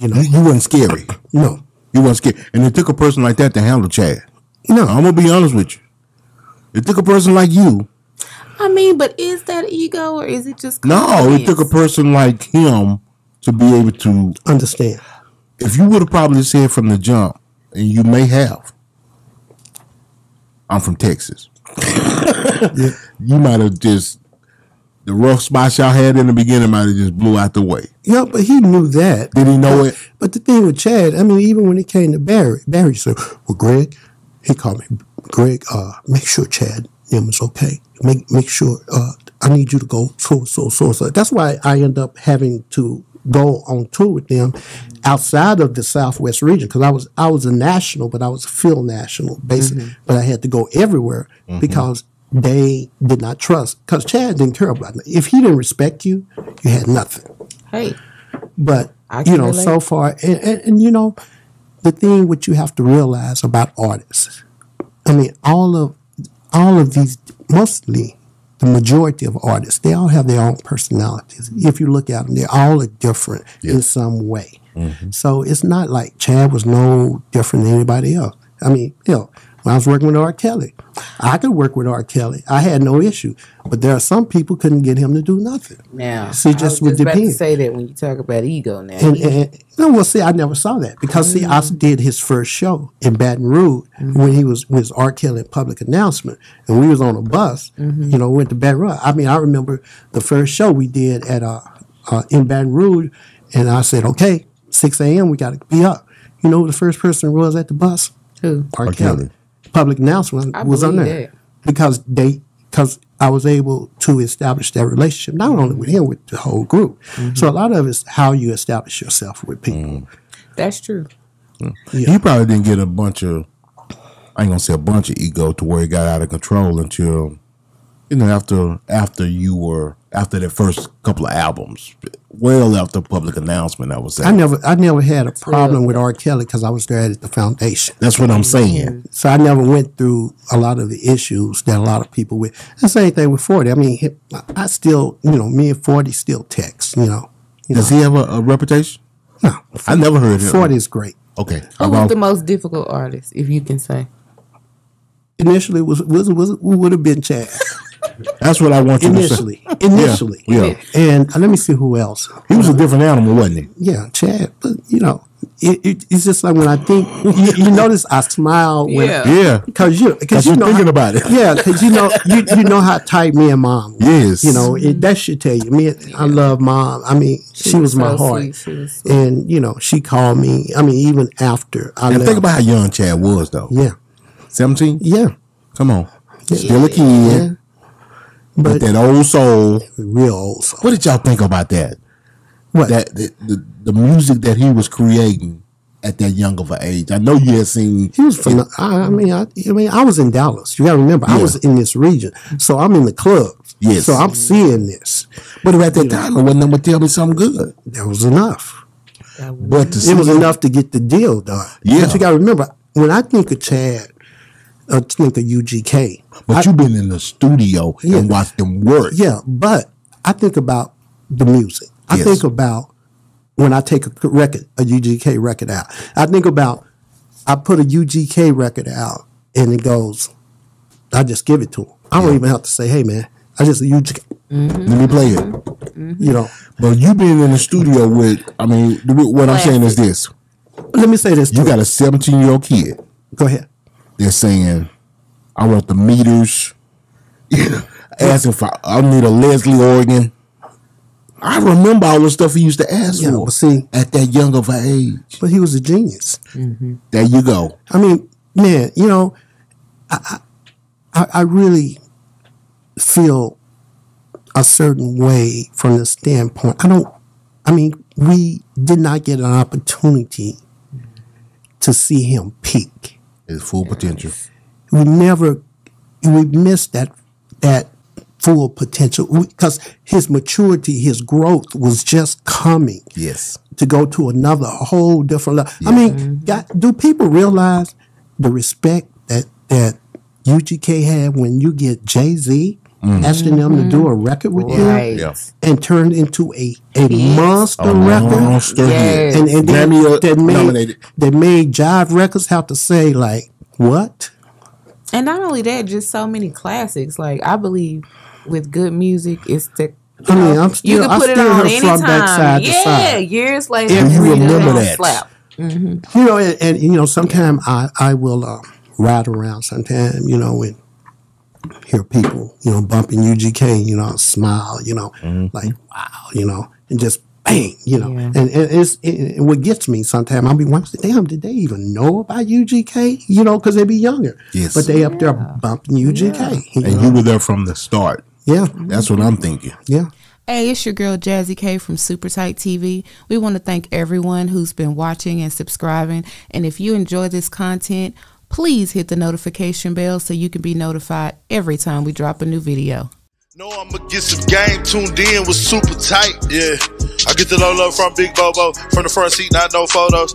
You know, you wasn't scary. No, you wasn't scary, and it took a person like that to handle Chad. No, I'm gonna be honest with you. It took a person like you. I mean, but is that ego or is it just confidence? No? It took a person like him to be able to understand. If you would have probably said from the jump, and you may have, I'm from Texas. Yeah. You might have just, the rough spots y'all had in the beginning might have just blew out the way. Yeah, but he knew that. Did he know it? But the thing with Chad, I mean, even when it came to Barry said, well, Greg, he called me, Greg, make sure Chad is okay. Make sure, I need you to go so. That's why I end up having to go on tour with them outside of the Southwest region, because I was a national, but I was a field national, basically. But I had to go everywhere because they did not trust, because Chad didn't care about it. If he didn't respect you, you had nothing. Hey. But, you know, so far, and you know, the thing what you have to realize about artists, I mean, all of these, mostly the majority of artists, they all have their own personalities. If you look at them, they all are different in some way. So it's not like Chad was no different than anybody else. I mean, you know, when I was working with R. Kelly, I could work with R. Kelly. I had no issue. But there are some people couldn't get him to do nothing. Now, see, just would about depend. to say that when you talk about ego now. No, well, see, I never saw that. Because, see, I did his first show in Baton Rouge when he was with R. Kelly Public Announcement. And we was on a bus, you know, went to Baton Rouge. I mean, I remember the first show we did at in Baton Rouge. And I said, okay, 6 a.m., we got to be up. You know who the first person was at the bus? Who? R. Kelly. Public Announcement was on there. Because I was able to establish that relationship, not only with him, with the whole group. So a lot of it's how you establish yourself with people. That's true. He probably didn't get a bunch of, I ain't gonna say a bunch of ego to where he got out of control until, you know, after that first couple of albums. Well, after Public Announcement, I would say. I never had a problem with R. Kelly because I was there at the foundation. That's what I'm saying. So I never went through a lot of the issues that a lot of people with. The same thing with 40. I mean, I still, you know, me and 40 still text, you know. Does he have a reputation? No. I never heard him. 40 is great. Okay. Who was the most difficult artist, if you can say? Initially, would have been Chad. That's what I want you to say. Initially. Yeah. And let me see who else. He was a different animal, wasn't he? Yeah, Chad. But, you know, it's just like when I think, you notice I smile when. Yeah. Because you're thinking about it. Yeah, because you know how tight me and Mom were. Yes. You know, that should tell you. I love Mom. I mean, she was my heart. And, you know, she called me. I mean, even after I left. Think about how young Chad was, though. Yeah. 17? Yeah. Come on. Still a kid. Yeah. But that old soul. Real old soul. What did y'all think about that? What? The music that he was creating at that young of an age. I know you had seen. He was I was in Dallas. You got to remember, I was in this region. So I'm in the clubs. Yes. So I'm seeing this. But at that time, it wasn't nothing but tell me something good. That was enough. But it was enough to get the deal done. Yeah. But you got to remember, when I think of Chad, I think of UGK. But you've been in the studio and watched them work. Yeah, but I think about the music. I think about when I take a UGK record out. I think about, I put a UGK record out and it goes, I just give it to him. I don't even have to say, hey man, I just a UGK. Let me play it. You know. But you being in the studio with, I mean, what I'm saying is this. Let me say this. You got a 17-year-old kid. Go ahead. They're saying, I want the meters. You know, asking for, I need a Leslie organ. I remember all the stuff he used to ask for. But see, at that young of an age. But he was a genius. There you go. I mean, man, you know, I really feel a certain way from the standpoint. We did not get an opportunity to see him peak. His full potential. We missed that full potential because his maturity, his growth was just coming. Yes. To go to a whole different level. Yeah. I mean, do people realize the respect that UGK had when you get Jay-Z asking them to do a record with Right. him, and turned into a monster record. Monster Yes. hit. And then Grammy nominated. that made Jive Records have to say, like, what? And not only that, just so many classics. Like, I believe with good music, it's the. I mean, I'm still, You can put I it still on hear anytime. From Back Side to Side. Years later, And you remember that. slap. You know, and you know, sometimes I will ride around sometime, you know, and hear people, you know, bumping UGK, you know, smile, you know, like, wow, you know, and just bang, you know. Yeah. And what gets me sometimes, I'll be watching, damn, did they even know about UGK? You know, because they be younger. Yes. But they up there bumping UGK. And you were there from the start. Yeah. That's what I'm thinking. Yeah. Hey, it's your girl Jazzy K from Super Tight TV. We want to thank everyone who's been watching and subscribing. And if you enjoy this content, please hit the notification bell so you can be notified every time we drop a new video. No, I'ma get some game tuned in with Super Tight. Yeah, I get the low love from Big Bobo from the front seat, not no photos.